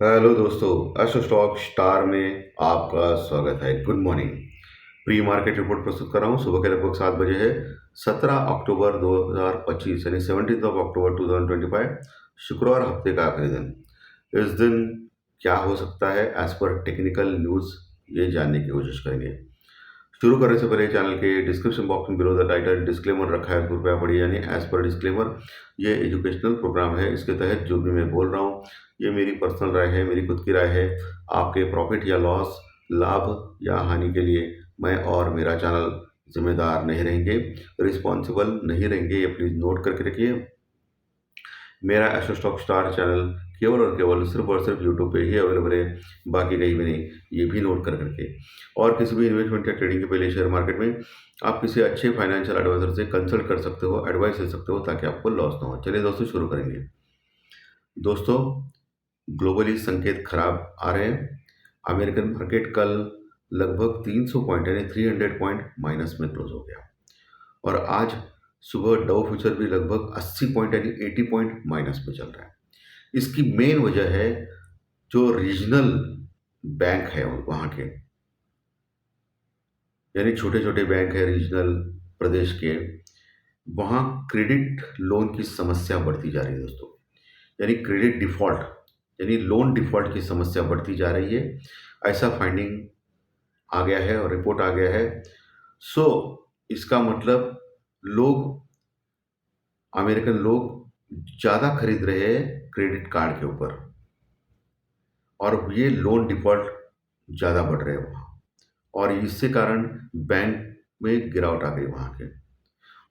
Hello दोस्तों, astro stock star में आपका स्वागत है। Good morning. Pre market report प्रस्तुत कर रहा हूँ। सुबह के लगभग 7 बजे है। 17 अक्टूबर 2025 यानी 17 अक्टूबर 2025, शुक्रवार, हफ्ते का आखिरी दिन। इस दिन क्या हो सकता है एज पर टेक्निकल न्यूज़, ये जानने की कोशिश करेंगे। शुरू करने से पहले चैनल के डिस्क्रिप्शन बॉक्स में बिलो द टाइटल डिस्क्लेमर रखा है, कृपया पढ़िए। यानी एज पर डिस्क्लेमर, ये एजुकेशनल प्रोग्राम है। इसके तहत जो भी मैं बोल रहा हूँ, ये मेरी पर्सनल राय है, मेरी खुद की राय है। आपके प्रॉफिट या लॉस, लाभ या हानि के लिए मैं और मेरा चैनल जिम्मेदार नहीं रहेंगे, रिस्पॉन्सिबल नहीं रहेंगे। ये प्लीज़ नोट करके रखिए। मेरा एस्ट्रो स्टॉक स्टार चैनल केवल और केवल सिर्फ और सिर्फ यूट्यूब पे ही अवेलेबल है, बाकी कहीं भी नहीं। ये भी नोट कर करके। और किसी भी इन्वेस्टमेंट या ट्रेडिंग के पहले शेयर मार्केट में आप किसी अच्छे फाइनेंशियल एडवाइजर से कंसल्ट कर सकते हो, एडवाइस ले सकते हो, ताकि आपको लॉस ना हो। चलिए दोस्तों, शुरू करेंगे। दोस्तों, ग्लोबली संकेत खराब आ रहे हैं। अमेरिकन मार्केट कल लगभग 300 पॉइंट यानी 300 पॉइंट माइनस में क्लोज हो गया। और आज सुबह डाउ फ्यूचर भी लगभग 80 पॉइंट यानी 80 पॉइंट माइनस में चल रहा है। इसकी मेन वजह है जो रीजनल बैंक है वहाँ के, यानी छोटे छोटे बैंक है रीजनल प्रदेश के, वहाँ क्रेडिट लोन की समस्या बढ़ती जा रही है दोस्तों। यानी क्रेडिट डिफॉल्ट यानी लोन डिफॉल्ट की समस्या बढ़ती जा रही है। ऐसा फाइंडिंग आ गया है और रिपोर्ट आ गया है। सो इसका मतलब लोग, अमेरिकन लोग ज़्यादा खरीद रहे हैं क्रेडिट कार्ड के ऊपर, और ये लोन डिफॉल्ट ज़्यादा बढ़ रहे हैं वहाँ। और इससे कारण बैंक में गिरावट आ गई वहाँ के।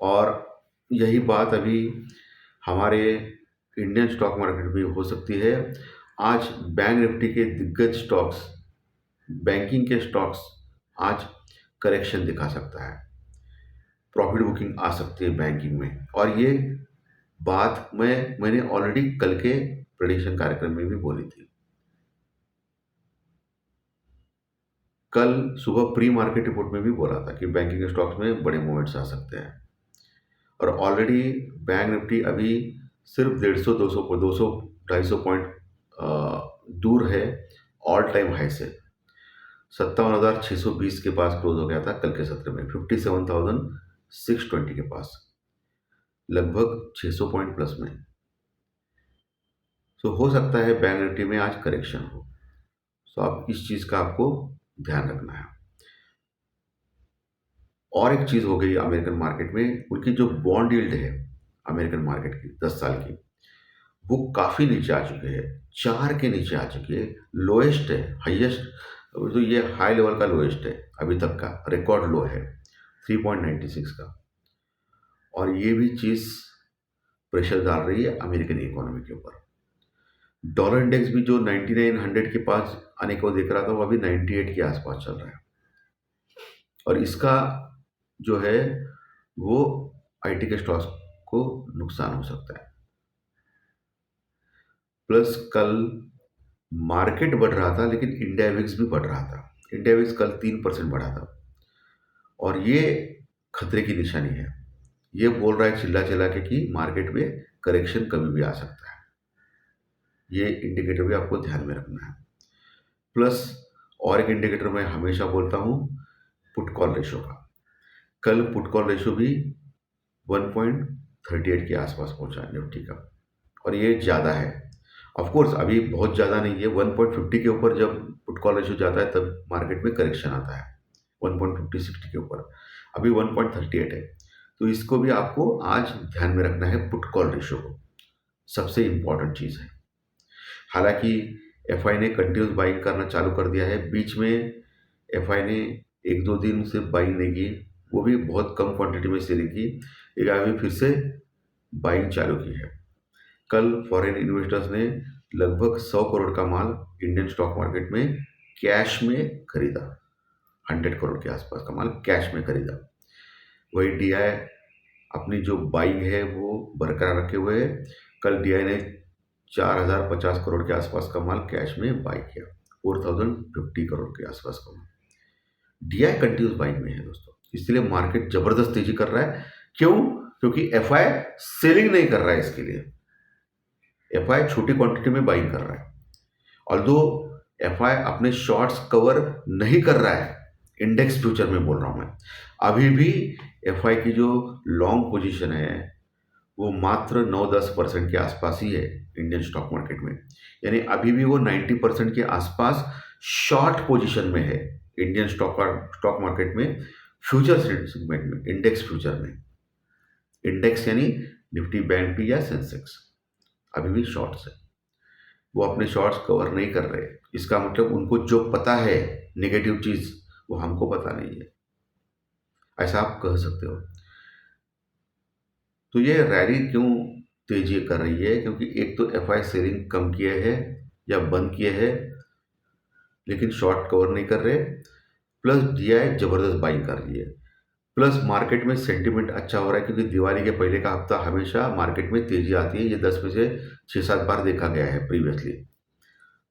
और यही बात अभी हमारे इंडियन स्टॉक मार्केट में हो सकती है। आज बैंक निफ्टी के दिग्गज स्टॉक्स, बैंकिंग के स्टॉक्स आज करेक्शन दिखा सकता है। प्रॉफिट बुकिंग आ सकती है बैंकिंग में। और ये बात मैंने ऑलरेडी कल के प्रेडिक्शन कार्यक्रम में भी बोली थी। कल सुबह प्री मार्केट रिपोर्ट में भी बोला था कि बैंकिंग स्टॉक्स में बड़े मूवमेंट्स आ सकते हैं। और ऑलरेडी बैंक निफ्टी अभी सिर्फ 150 200 250 पॉइंट दूर है ऑल टाइम हाई से। 57,620 के पास क्लोज हो गया था कल के सत्र में, 57,620 के पास, लगभग 600 पॉइंट प्लस में। तो हो सकता है बैंक निफ्टी में आज करेक्शन हो। तो आप इस चीज़ का आपको ध्यान रखना है। और एक चीज़ हो गई अमेरिकन मार्केट में, उनकी जो बॉन्ड यील्ड है अमेरिकन मार्केट की 10 साल की, वो काफ़ी नीचे आ चुकी है। 4 के नीचे आ चुकी है। लोएस्ट है, हाईएस्ट, तो ये हाई लेवल का लोएस्ट है अभी तक का, रिकॉर्ड लो है 3.96 का। और ये भी चीज़ प्रेशर डाल रही है अमेरिकन इकोनॉमी के ऊपर। डॉलर इंडेक्स भी जो 9900 के पास आने को देख रहा था, वो अभी 98 के आसपास चल रहा है। और इसका जो है वो आईटी के स्टॉक्स को नुकसान हो सकता है। प्लस कल मार्केट बढ़ रहा था, लेकिन इंडिया विक्स भी बढ़ रहा था। इंडिया विक्स कल 3% बढ़ा था। और ये खतरे की निशानी है। ये बोल रहा है चिल्ला चिल्ला के कि मार्केट में करेक्शन कभी भी आ सकता है। ये इंडिकेटर भी आपको ध्यान में रखना है। प्लस और एक इंडिकेटर मैं हमेशा बोलता हूँ, पुट कॉल रेशो का। कल पुट कॉल रेशो भी 1.38 के आसपास पहुंचा निफ्टी का, और ये ज़्यादा है। ऑफ कोर्स अभी बहुत ज़्यादा नहीं है। 1.50 के ऊपर जब पुट कॉल रेशो जाता है तब मार्केट में करेक्शन आता है। 1.50 60 के ऊपर, अभी 1.38 है। तो इसको भी आपको आज ध्यान में रखना है, पुट कॉल रेशो को, सबसे इम्पॉर्टेंट चीज़ है। हालांकि एफआई ने कंटिन्यूस बाइंग करना चालू कर दिया है। बीच में एफआई ने 1-2 दिन से बाइंग नहीं की, वो भी बहुत कम क्वांटिटी में सेलिंग की। एक अभी फिर से बाइंग चालू की है। कल फॉरेन इन्वेस्टर्स ने लगभग 100 करोड़ का माल इंडियन स्टॉक मार्केट में कैश में खरीदा। 100 करोड़ के आसपास का माल कैश में खरीदा। वही डीआई अपनी जो बाइंग है वो बरकरार रखे हुए है। कल डीआई ने 4,050 करोड़ के आसपास का माल कैश में बाई किया, 4,050 करोड़ के आसपास का माल। डीआई कंटिन्यूस बाइंग में है दोस्तों, इसलिए मार्केट जबरदस्त तेजी कर रहा है। क्यों? क्योंकि एफआई सेलिंग नहीं कर रहा है। इसके लिए एफआई छोटी क्वांटिटी में बाइंग कर रहा है। ऑल्दो एफआई अपने शॉर्ट्स कवर नहीं कर रहा है, इंडेक्स फ्यूचर में बोल रहा हूं मैं, अभी भी एफआई की जो लॉन्ग पोजीशन है वो मात्र 9-10% के आसपास ही है इंडियन स्टॉक मार्केट में। यानी अभी भी वो 90% के आसपास शॉर्ट पोजीशन में है इंडियन स्टॉक मार्केट में, फ्यूचर सेगमेंट में, इंडेक्स फ्यूचर में। इंडेक्स यानी निफ्टी, बैंक निफ्टी या सेंसेक्स, अभी भी शॉर्ट्स है। वो अपने शॉर्ट्स कवर नहीं कर रहे, इसका मतलब उनको जो पता है नेगेटिव चीज वो हमको पता नहीं है, ऐसा आप कह सकते हो। तो ये रैली क्यों तेजी कर रही है? क्योंकि एक तो एफआई सेलिंग कम किए है या बंद किए है, लेकिन शॉर्ट कवर नहीं कर रहे, प्लस डीआई जबरदस्त बाइंग कर रही है, प्लस मार्केट में सेंटिमेंट अच्छा हो रहा है, क्योंकि दिवाली के पहले का हफ्ता हमेशा मार्केट में तेजी आती है, ये 10 में से 6-7 बार देखा गया है प्रीवियसली।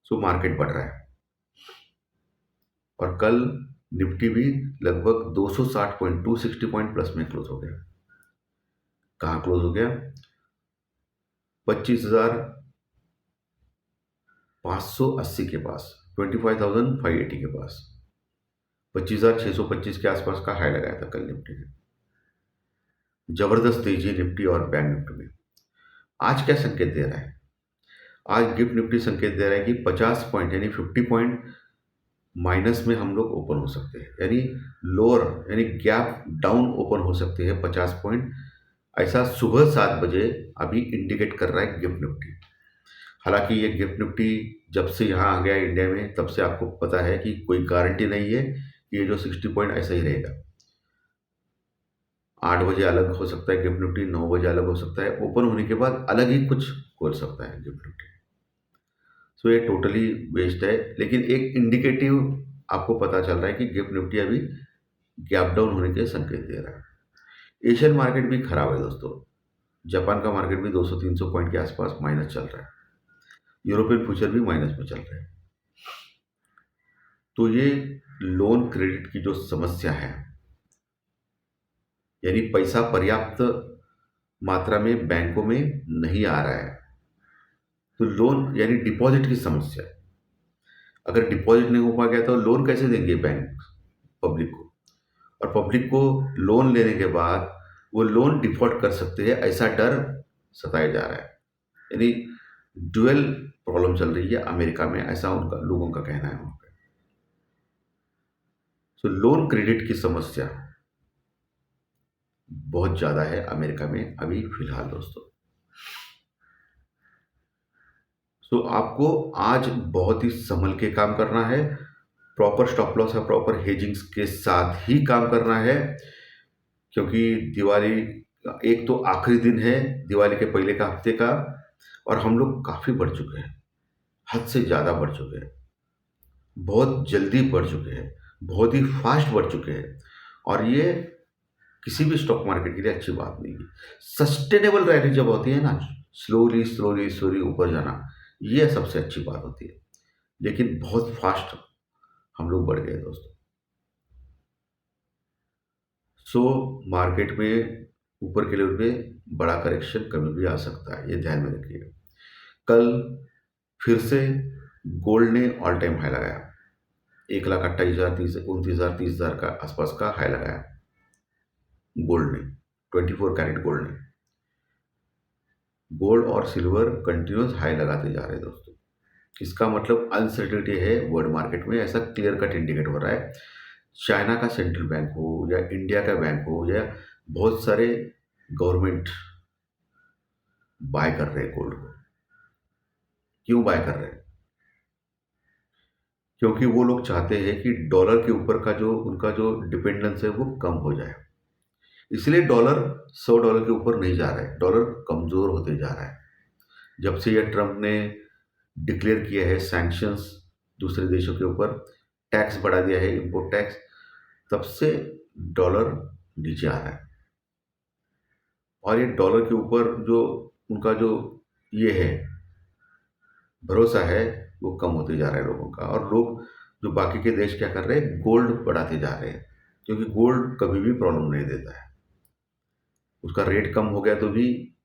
सो मार्केट बढ़ रहा है। और कल निफ्टी भी लगभग 260 पॉइंट, 260 पॉइंट प्लस में क्लोज हो गया। कहाँ क्लोज हो गया? 25,580 के पास, 25,580 के पास, 25,625 के आसपास का हाई लगाया था कल निफ्टी ने। जबरदस्त तेजी निफ्टी और बैंक निफ्टी में। आज क्या संकेत दे रहा है? आज गिफ्ट निफ्टी संकेत दे रहा है कि 50 पॉइंट यानी 50 पॉइंट माइनस में हम लोग ओपन हो सकते हैं, यानी लोअर यानी गैप डाउन ओपन हो सकते हैं 50 पॉइंट। ऐसा सुबह 7 बजे अभी इंडिकेट कर रहा है गिफ्ट निफ्टी। हालांकि ये गिफ्ट निफ्टी जब से यहाँ आ गया इंडिया में, तब से आपको पता है कि कोई गारंटी नहीं है कि ये जो 60 पॉइंट ऐसा ही रहेगा। 8 बजे अलग हो सकता है गिफ्ट निफ्टी, 9 बजे अलग हो सकता है, ओपन होने के बाद अलग ही कुछ खोल सकता है गिफ्ट निफ्टी। सो ये टोटली वेस्ट है, लेकिन एक इंडिकेटिव आपको पता चल रहा है कि गिफ्ट निफ्टी अभी गैप डाउन होने के संकेत दे रहा है। एशियन मार्केट भी खराब है दोस्तों। जापान का मार्केट भी 200-300 पॉइंट के आसपास माइनस चल रहा है, यूरोपियन फ्यूचर भी माइनस में चल रहे हैं। तो ये लोन क्रेडिट की जो समस्या है, यानी पैसा पर्याप्त मात्रा में बैंकों में नहीं आ रहा है, तो लोन यानी डिपॉजिट की समस्या। अगर डिपॉजिट नहीं हो पा गया तो लोन कैसे देंगे बैंक पब्लिक को? और पब्लिक को लोन लेने के बाद वो लोन डिफॉल्ट कर सकते हैं, ऐसा डर सताया जा रहा है। यानी ड्यूअल प्रॉब्लम चल रही है अमेरिका में, ऐसा उनका लोगों का कहना है वहाँ पे। सो लोन क्रेडिट की समस्या बहुत ज़्यादा है अमेरिका में अभी फिलहाल दोस्तों। सो आपको आज बहुत ही संभल के काम करना है, प्रॉपर स्टॉप लॉस या प्रॉपर हेजिंग्स के साथ ही काम करना है, क्योंकि दिवाली एक तो आखिरी दिन है दिवाली के पहले का हफ्ते का, और हम लोग काफ़ी बढ़ चुके हैं, हद से ज़्यादा बढ़ चुके हैं, बहुत जल्दी बढ़ चुके हैं, बहुत ही फास्ट बढ़ चुके हैं। और ये किसी भी स्टॉक मार्केट के लिए अच्छी बात नहीं है। सस्टेनेबल रैली जब होती है ना, स्लोली स्लोली स्लोली ऊपर जाना, ये सबसे अच्छी बात होती है। लेकिन बहुत फास्ट हम लोग बढ़ गए दोस्तों। सो मार्केट में ऊपर के लेवल पे बड़ा करेक्शन कभी भी आ सकता है, ये ध्यान में रखिएगा। कल फिर से गोल्ड ने ऑल टाइम हाई लगाया, 1,28,000, 29,000, 30,000 का आसपास का हाई लगाया गोल्ड ने, 24 कैरेट गोल्ड ने। गोल्ड और सिल्वर कंटिन्यूस हाई लगाते जा रहे हैं दोस्तों। इसका मतलब अनसर्टेनिटी है वर्ल्ड मार्केट में, ऐसा क्लियर कट इंडिकेट हो रहा है। चाइना का सेंट्रल बैंक हो या इंडिया का बैंक हो या बहुत सारे गवर्नमेंट बाय कर रहे हैं गोल्ड को। क्यों बाय कर रहे हैं? क्योंकि वो लोग चाहते हैं कि डॉलर के ऊपर का जो उनका जो डिपेंडेंस है वो कम हो जाए। इसलिए डॉलर $100 के ऊपर नहीं जा रहा है, डॉलर कमजोर होते जा रहा है। जब से यह ट्रंप ने डिक्लेयर किया है सैंक्शंस दूसरे देशों के ऊपर, टैक्स बढ़ा दिया है, इंपोर्ट टैक्स, तब से डॉलर नीचे आ रहा है। और ये डॉलर के ऊपर जो उनका जो ये है भरोसा है वो कम होते जा रहा है लोगों का। और लोग जो बाकी के देश क्या कर रहे हैं, गोल्ड बढ़ाते जा रहे हैं, क्योंकि गोल्ड कभी भी प्रॉब्लम नहीं देता है। उसका रेट कम हो गया तो भी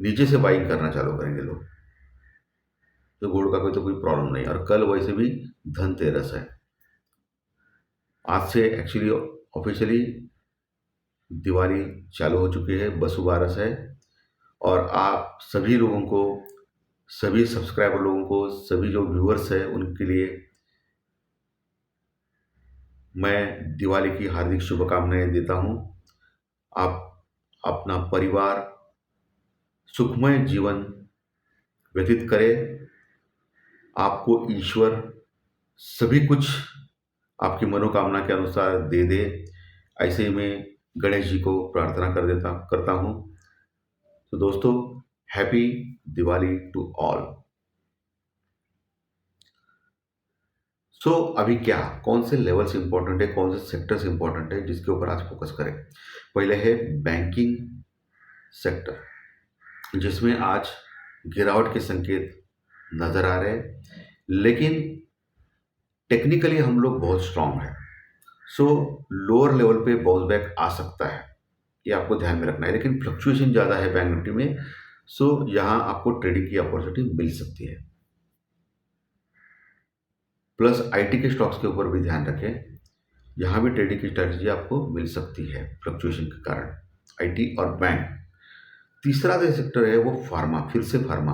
नीचे से बाइंग करना चालू करेंगे लोग। तो गोल्ड का कोई तो कोई प्रॉब्लम नहीं। और कल वैसे भी धनतेरस है। आज से एक्चुअली ऑफिशियली दिवाली चालू हो चुकी है, वसुबारस है। और आप सभी लोगों को, सभी सब्सक्राइबर लोगों को, सभी जो व्यूअर्स हैं उनके लिए मैं दिवाली की हार्दिक शुभकामनाएं देता हूं। आप अपना परिवार सुखमय जीवन व्यतीत करें। आपको ईश्वर सभी कुछ आपकी मनोकामना के अनुसार दे दे, ऐसे ही मैं गणेश जी को प्रार्थना करता हूँ। तो दोस्तों, हैप्पी दिवाली टू ऑल। सो अभी क्या, कौन से लेवल्स इंपॉर्टेंट है, कौन से सेक्टर्स इंपॉर्टेंट है जिसके ऊपर आज फोकस करें। पहले है बैंकिंग सेक्टर, जिसमें आज गिरावट के संकेत नजर आ रहे हैं, लेकिन टेक्निकली हम लोग बहुत स्ट्रांग हैं। सो लोअर लेवल पे बाउंस बैक आ सकता है, ये आपको ध्यान में रखना है। लेकिन फ्लक्चुएशन ज़्यादा है बैंक निफ्टी में, सो यहाँ आपको ट्रेडिंग की अपॉर्चुनिटी मिल सकती है। प्लस आईटी के स्टॉक्स के ऊपर भी ध्यान रखें, यहाँ भी ट्रेडिंग की स्ट्रैटेजी आपको मिल सकती है फ्लक्चुएशन के कारण, आईटी और बैंक। तीसरा जो सेक्टर है वो फार्मा, फिर से फार्मा।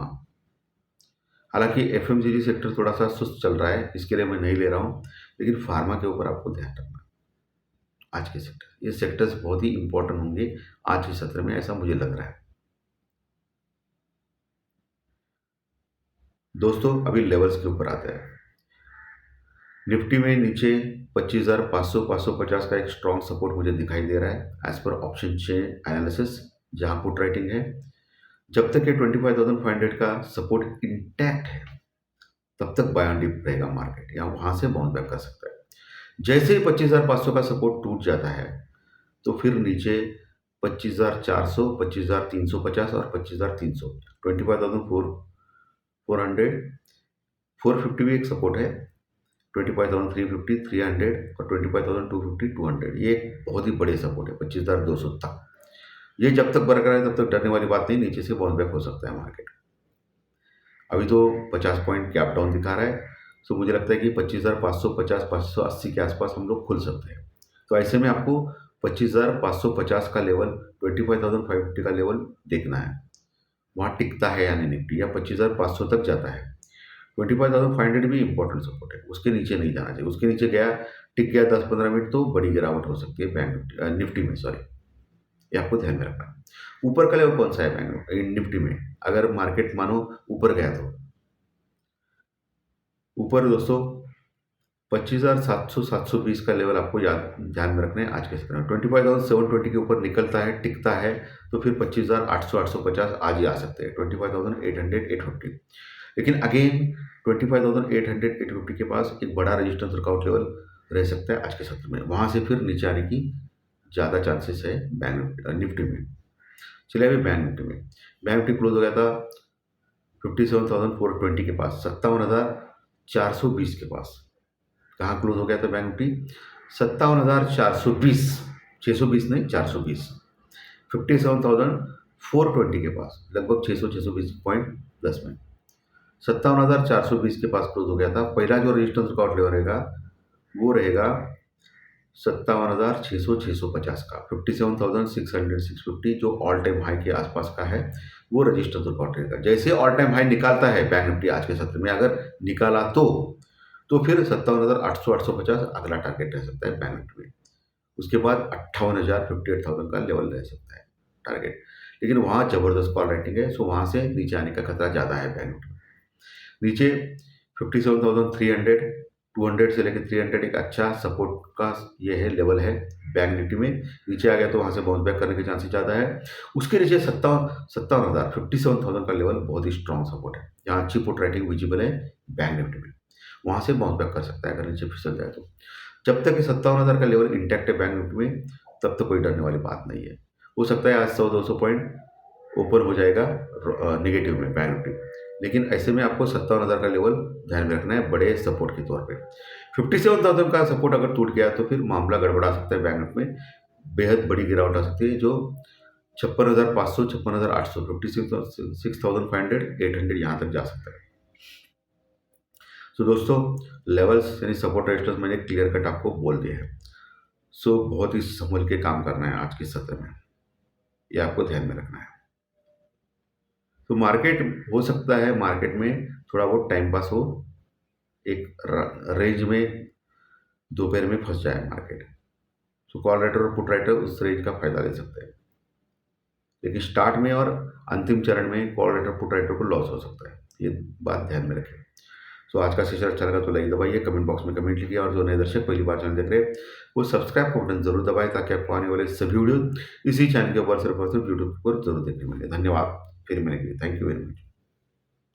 हालांकि एफएमसीजी सेक्टर थोड़ा सा सुस्त चल रहा है, इसके लिए मैं नहीं ले रहा हूँ, लेकिन फार्मा के ऊपर आपको ध्यान रखना। आज के सेक्टर, ये सेक्टर्स बहुत ही इंपॉर्टेंट होंगे आज के सत्र में, ऐसा मुझे लग रहा है। दोस्तों, अभी लेवल्स के ऊपर आते हैं। निफ्टी में नीचे 25,500 550 का एक स्ट्रॉन्ग सपोर्ट मुझे दिखाई दे रहा है एज पर ऑप्शन चेन एनालिसिस, जहां पुट राइटिंग है। जब तक ये 25,500 का सपोर्ट इंटैक्ट है तब तक बाय ऑन डिप रहेगा मार्केट, या वहां से बाउंस बैक कर सकता है। जैसे ही 25,500 का सपोर्ट टूट जाता है तो फिर नीचे 25,400, 25,350 और 25,300, 25,400, 450 भी एक सपोर्ट है, 25,350, 300 और 25,250, 200, ये एक बहुत ही बड़े सपोर्ट है 25,200 तक। ये जब तक बरकरार है तब तक डरने वाली बात नहीं, नीचे से बाउंस बैक हो सकता है मार्केट। अभी तो 50 पॉइंट गैप डाउन दिखा रहा है, सो मुझे लगता है कि 25,550, 580 के आसपास हम लोग खुल सकते हैं। तो ऐसे में आपको 25,550 का लेवल, 25,550 का लेवल देखना है, वहाँ टिकता है या नहीं निफ्टी, या 25,500 तक जाता है। 25,500 भी इंपॉर्टेंट सपोर्ट है, उसके नीचे नहीं जाना चाहिए। उसके नीचे गया, टिक गया 10-15 मिनट तो बड़ी गिरावट हो सकती है बैंक निफ्टी में, सॉरी, ये आपको ध्यान में रखना है। ऊपर का लेवल कौन सा है बैंक निफ्टी में, अगर मार्केट मानो ऊपर गया तो ऊपर दोस्तों 25,700 720 का लेवल आपको याद ध्यान में रखना है। आज के समय 25,720 के ऊपर निकलता है, टिकता है, तो फिर 25,800 850 आज ही आ सकते हैं, 25,800 850। लेकिन अगेन 25,800 850 के पास एक बड़ा रेजिस्टेंस वर्कआउट लेवल रह सकता है आज के सत्र में, वहां से फिर नीचे आने की ज़्यादा चांसेस है बैंक निफ्टी में। चलिए अभी बैंक निफ्टी क्लोज हो गया था 57,420 के पास, 57,420 के पास। कहाँ क्लोज हो गया था बैंक निफ्टी? 57,420, 620 नहीं, 420, 57,420 के पास, लगभग 600-620 पॉइंट प्लस में 57,420 के पास क्लोज हो गया था। पहला जो रजिस्टेंस वर्कआउट लेवल रहेगा वो रहेगा 57,600-650 का, 57,600-650 जो ऑल टाइम हाई के आसपास का है, वो रजिस्टेंस वर्कआउट रहेगा। जैसे ऑल टाइम हाई निकालता है बैंक निफ्टी आज के सत्र में, अगर निकाला तो फिर 57,800 850 अगला टारगेट रह सकता है बैंक निफ्टी में। उसके बाद 58,000 58,000 का लेवल रह सकता है टारगेट, लेकिन वहाँ जबरदस्त कॉल राइटिंग है, सो वहाँ से नीचे आने का खतरा ज़्यादा है बैंक निफ्टी में। नीचे 57,300 200 से लेकर 300 एक अच्छा सपोर्ट का ये है लेवल है बैंक निफ्टी में। नीचे आ गया तो वहाँ से बाउंस बैक करने के चांसेस ज़्यादा है। उसके नीचे 57,000 57,000 का लेवल बहुत ही स्ट्रॉन्ग सपोर्ट है, जहाँ अच्छी पुट राइटिंग विजिबल है बैंक निफ्टी में, वहाँ से बाउंस बैक कर सकता है अगर नीचे फिसल जाए तो। जब तक ये 57,000 का लेवल इंटैक्ट है बैंक निफ्टी में, तब तक कोई डरने वाली बात नहीं है। हो सकता है आज 100-200 पॉइंट ऊपर हो जाएगा नेगेटिव में बैंक निफ्टी, लेकिन ऐसे में आपको 57,000 का लेवल ध्यान में रखना है बड़े सपोर्ट के तौर पे। 57,000 का सपोर्ट अगर टूट गया तो फिर मामला गड़बड़ा सकता है बैंक निफ्टी में, बेहद बड़ी गिरावट आ सकती है, जो 56,500 56,800 56,500 800 यहाँ तक जा सकता है। सो दोस्तों, लेवल्स यानी सपोर्ट रेजिस्टेंस मैंने क्लियर कट आपको बोल दिया है। सो बहुत ही संभल के काम करना है आज के सत्र में, ये आपको ध्यान में रखना है। तो मार्केट हो सकता है मार्केट में थोड़ा बहुत टाइम पास हो, एक रेंज में दोपहर में फंस जाए मार्केट। सो कॉल राइटर और पुट राइटर उस रेंज का फायदा ले सकते हैं, लेकिन स्टार्ट में और अंतिम चरण में कॉल राइटर पुट राइटर को लॉस हो सकता है, ये बात ध्यान में रखें। सो आज का सेशन अच्छा लगा तो लाइक दबाइए, कमेंट बॉक्स में कमेंट लिखिए, और जो नए दर्शक पहली बार चैनल देख रहे हैं वो सब्सक्राइब का बटन जरूर दबाएं, ताकि आपको आने वाले सभी वीडियो इसी चैनल के ऊपर सिर्फ और सिर्फ यूट्यूब पर जरूर देखने मिले। धन्यवाद, फिर मिलेंगे। Thank you very much.